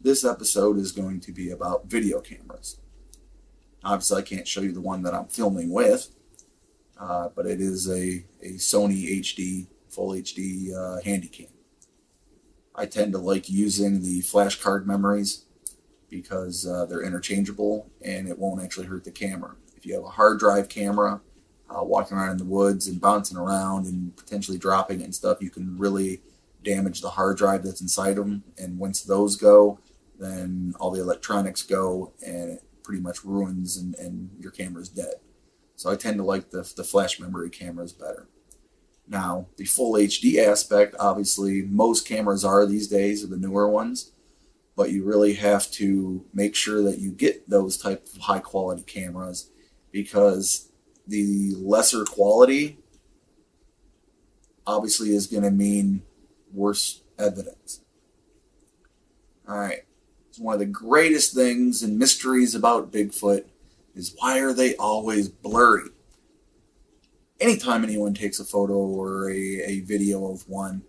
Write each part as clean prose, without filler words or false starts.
this episode is going to be about video cameras. Obviously, I can't show you the one that I'm filming with, but it is a Sony HD, full HD Handycam. I tend to like using the flash card memories because they're interchangeable and it won't actually hurt the camera. If you have a hard drive camera, walking around in the woods and bouncing around and potentially dropping it and stuff, you can really damage the hard drive that's inside them. And once those go, then all the electronics go and it pretty much ruins and your camera's dead. So I tend to like the flash memory cameras better. Now, the full HD aspect, obviously, most cameras are these days, are the newer ones, but you really have to make sure that you get those type of high quality cameras, because the lesser quality obviously is going to mean worse evidence. Alright, so one of the greatest things and mysteries about Bigfoot is, why are they always blurry? Anytime anyone takes a photo or a video of one,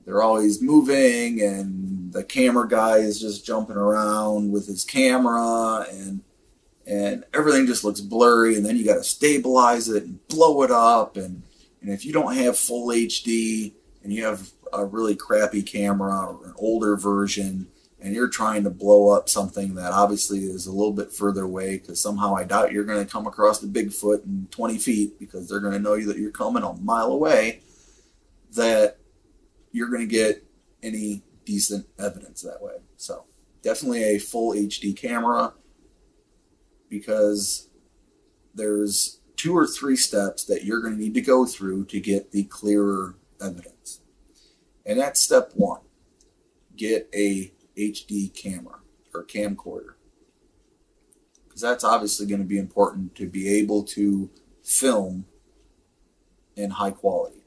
they're always moving and the camera guy is just jumping around with his camera and everything just looks blurry, and then you got to stabilize it and blow it up, and if you don't have full HD and you have a really crappy camera or an older version and you're trying to blow up something that obviously is a little bit further away, because somehow I doubt you're going to come across the Bigfoot in 20 feet because they're going to know you that you're coming a mile away, that you're going to get any decent evidence that way. So definitely a full HD camera, because there's 2 or 3 steps that you're going to need to go through to get the clearer evidence. And that's step 1. Get a HD camera or camcorder, because that's obviously going to be important to be able to film in high quality.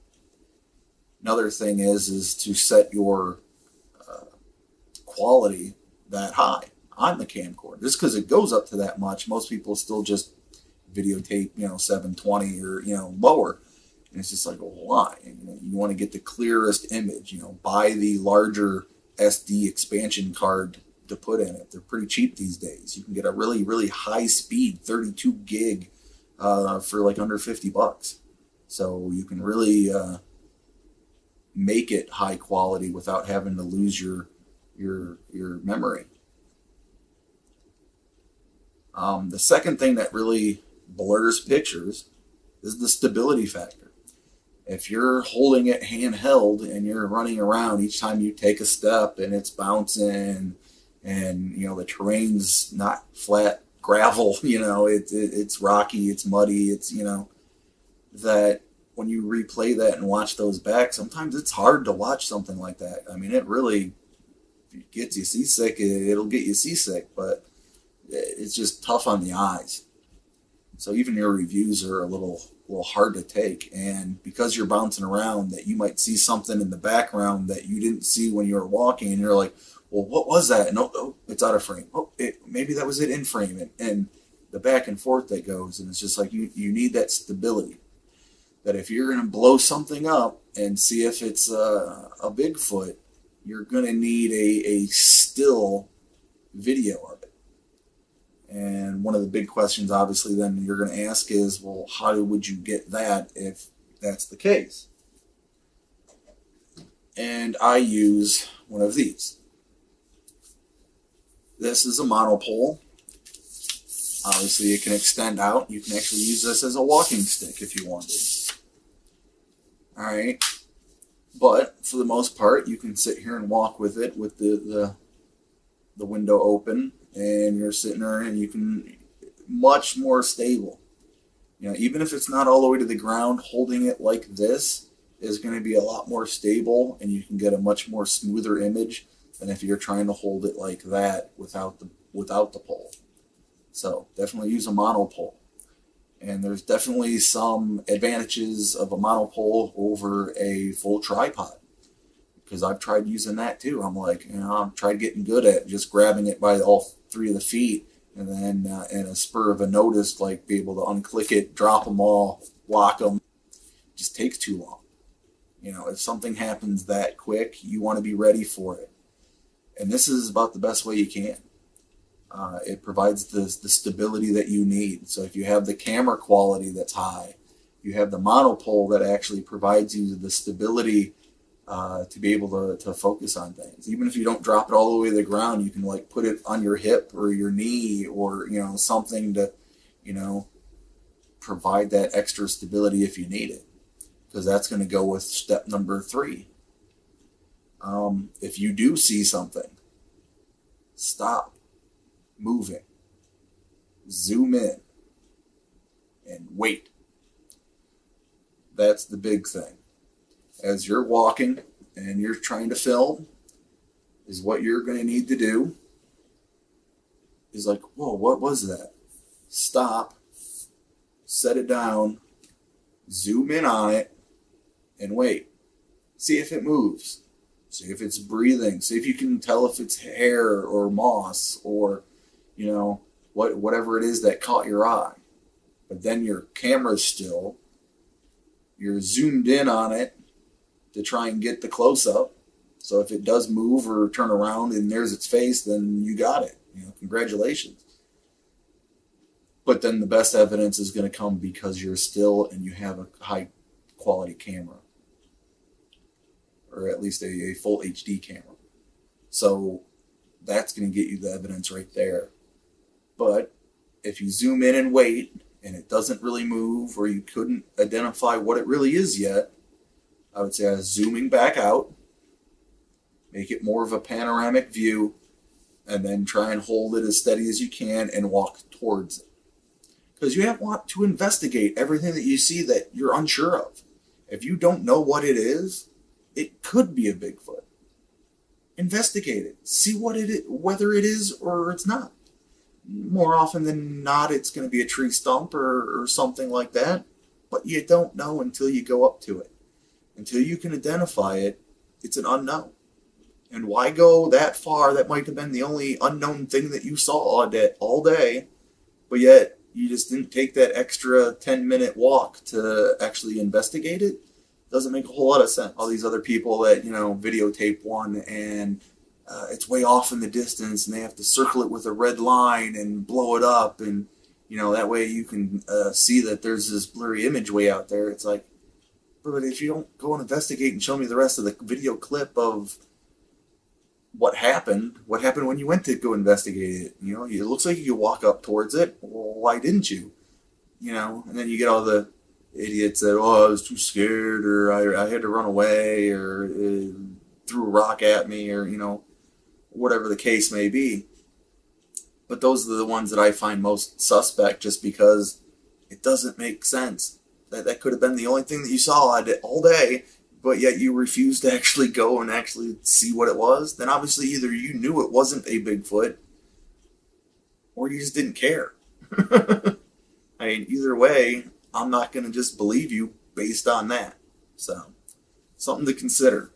Another thing is to set your quality that high on the camcorder. Just because it goes up to that much, most people still just videotape, 720 or lower, and it's just like, well, why? And, you want to get the clearest image. Buy the larger SD expansion card to put in it. They're pretty cheap these days. You can get a really, really high speed 32 gig for like under $50. So you can really make it high quality without having to lose your memory. The second thing that really blurs pictures is the stability factor. If you're holding it handheld and you're running around each time you take a step and it's bouncing and the terrain's not flat gravel, it's rocky, it's muddy, it's that when you replay that and watch those back, sometimes it's hard to watch something like that. I mean, it really gets you seasick. It'll get you seasick, but it's just tough on the eyes. So even your reviews are a little hard to take, and because you're bouncing around, that you might see something in the background that you didn't see when you were walking, and you're like, well, what was that? And oh, it's out of frame. Oh, maybe that was it in frame, and the back and forth that goes, and it's just like you need that stability. That if you're going to blow something up and see if it's a Bigfoot, you're going to need a still video of it. And one of the big questions, obviously, then you're going to ask is, well, how would you get that if that's the case? And I use one of these. This is a monopole. Obviously, it can extend out. You can actually use this as a walking stick if you wanted. Alright, but for the most part, you can sit here and walk with it with the window open, and you're sitting there and you can, much more stable. Even if it's not all the way to the ground, holding it like this is going to be a lot more stable, and you can get a much more smoother image than if you're trying to hold it like that without the pole. So definitely use a monopole. And there's definitely some advantages of a monopole over a full tripod, because I've tried using that too. I'm like, I've tried getting good at just grabbing it by all 3 of the feet, and then in a spur of a notice, like be able to unclick it, drop them all, lock them. It just takes too long. If something happens that quick, you want to be ready for it. And this is about the best way you can. It provides the stability that you need. So if you have the camera quality that's high, you have the monopole that actually provides you the stability to be able to focus on things. Even if you don't drop it all the way to the ground, you can like put it on your hip or your knee or, something to, provide that extra stability if you need it. Because that's going to go with step number 3. If you do see something, stop moving, zoom in, and wait. That's the big thing. As you're walking and you're trying to film, is what you're going to need to do is like, whoa, what was that? Stop, set it down, zoom in on it, and wait. See if it moves. See if it's breathing. See if you can tell if it's hair or moss or, whatever it is that caught your eye. But then your camera's still. You're zoomed in on it to try and get the close-up. So if it does move or turn around and there's its face, then you got it. Congratulations. But then the best evidence is going to come because you're still and you have a high-quality camera. Or at least a full HD camera. So that's going to get you the evidence right there. But if you zoom in and wait, and it doesn't really move, or you couldn't identify what it really is yet, I would say zooming back out, make it more of a panoramic view, and then try and hold it as steady as you can and walk towards it. Because you want to investigate everything that you see that you're unsure of. If you don't know what it is, it could be a Bigfoot. Investigate it. See what it is, whether it is or it's not. More often than not, it's going to be a tree stump or something like that. But you don't know until you go up to it. Until you can identify it, it's an unknown. And why go that far? That might have been the only unknown thing that you saw all day. But yet, you just didn't take that extra 10-minute walk to actually investigate it. Doesn't make a whole lot of sense. All these other people that, videotape one and it's way off in the distance and they have to circle it with a red line and blow it up and, that way you can see that there's this blurry image way out there. It's like, but if you don't go and investigate and show me the rest of the video clip of what happened when you went to go investigate it, it looks like you walk up towards it. Well, why didn't you? And then you get all the idiots that, I was too scared, or I had to run away, or threw a rock at me, or, whatever the case may be. But those are the ones that I find most suspect just because it doesn't make sense. That could have been the only thing that you saw all day, but yet you refused to actually go and actually see what it was. Then obviously either you knew it wasn't a Bigfoot, or you just didn't care. I mean, either way, I'm not going to just believe you based on that. So, something to consider.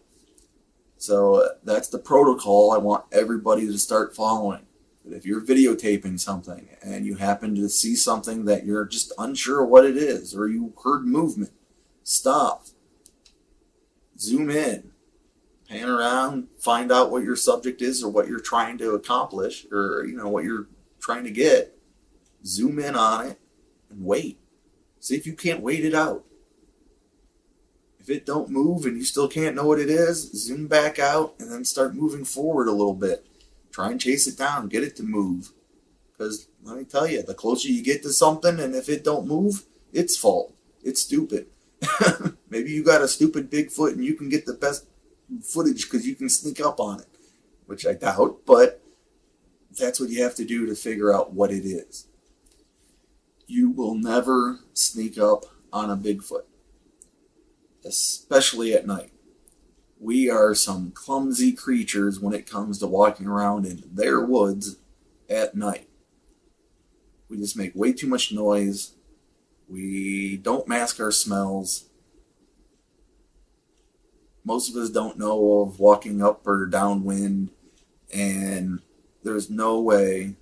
So, that's the protocol I want everybody to start following. But if you're videotaping something and you happen to see something that you're just unsure what it is, or you heard movement, stop. Zoom in. Pan around, find out what your subject is or what you're trying to accomplish, or, what you're trying to get. Zoom in on it and wait. See if you can't wait it out. If it don't move and you still can't know what it is, zoom back out and then start moving forward a little bit. Try and chase it down, get it to move. Because let me tell you, the closer you get to something and if it don't move, it's fault. It's stupid. Maybe you got a stupid Bigfoot and you can get the best footage because you can sneak up on it. Which I doubt, but that's what you have to do to figure out what it is. You will never sneak up on a Bigfoot. Especially at night. We are some clumsy creatures when it comes to walking around in their woods at night. We just make way too much noise. We don't mask our smells. Most of us don't know of walking up or downwind, and there's no way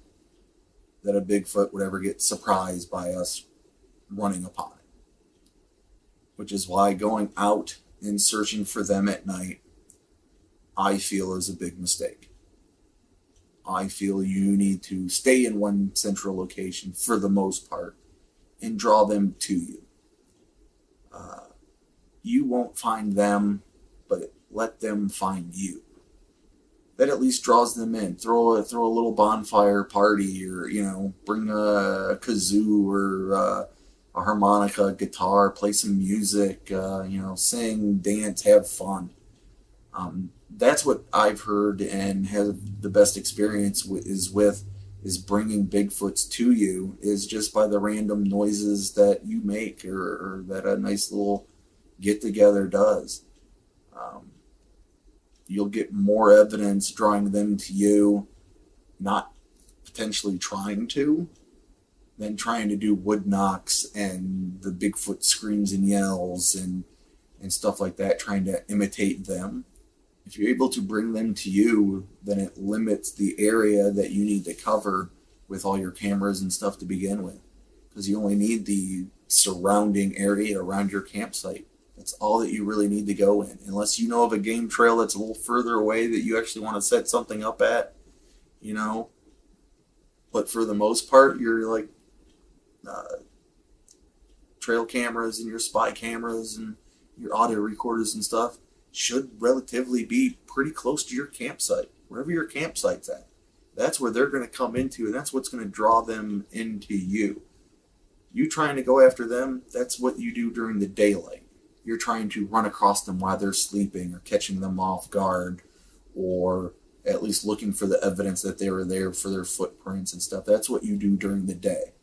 that a Bigfoot would ever get surprised by us running upon it. Which is why going out and searching for them at night, I feel, is a big mistake. I feel you need to stay in one central location for the most part and draw them to you. You won't find them, but let them find you. That at least draws them in. Throw a little bonfire party, or bring a kazoo or a harmonica, a guitar, play some music. Sing, dance, have fun. That's what I've heard and have the best experience is bringing Bigfoots to you, is just by the random noises that you make, or that a nice little get together does. You'll get more evidence drawing them to you, not potentially trying to, than trying to do wood knocks and the Bigfoot screams and yells and stuff like that, trying to imitate them. If you're able to bring them to you, then it limits the area that you need to cover with all your cameras and stuff to begin with, because you only need the surrounding area around your campsite. That's all that you really need to go in, unless you know of a game trail that's a little further away that you actually want to set something up at, But for the most part, you're like trail cameras and your spy cameras and your audio recorders and stuff should relatively be pretty close to your campsite, wherever your campsite's at. That's where they're going to come into, and that's what's going to draw them into you. You trying to go after them, that's what you do during the daylight. You're trying to run across them while they're sleeping, or catching them off guard, or at least looking for the evidence that they were there for their footprints and stuff. That's what you do during the day.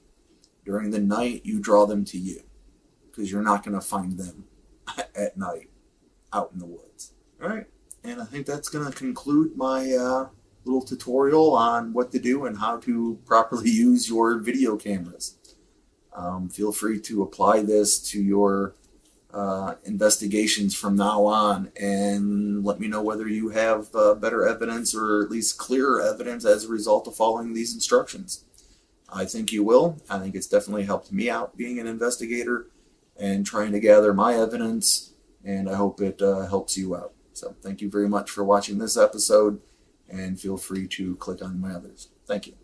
During the night, you draw them to you, because you're not going to find them at night out in the woods. All right, and I think that's going to conclude my little tutorial on what to do and how to properly use your video cameras. Feel free to apply this to your investigations from now on, and let me know whether you have better evidence, or at least clearer evidence, as a result of following these instructions. I think you will. I think it's definitely helped me out being an investigator and trying to gather my evidence, and I hope it helps you out. So thank you very much for watching this episode, and feel free to click on my others. Thank you.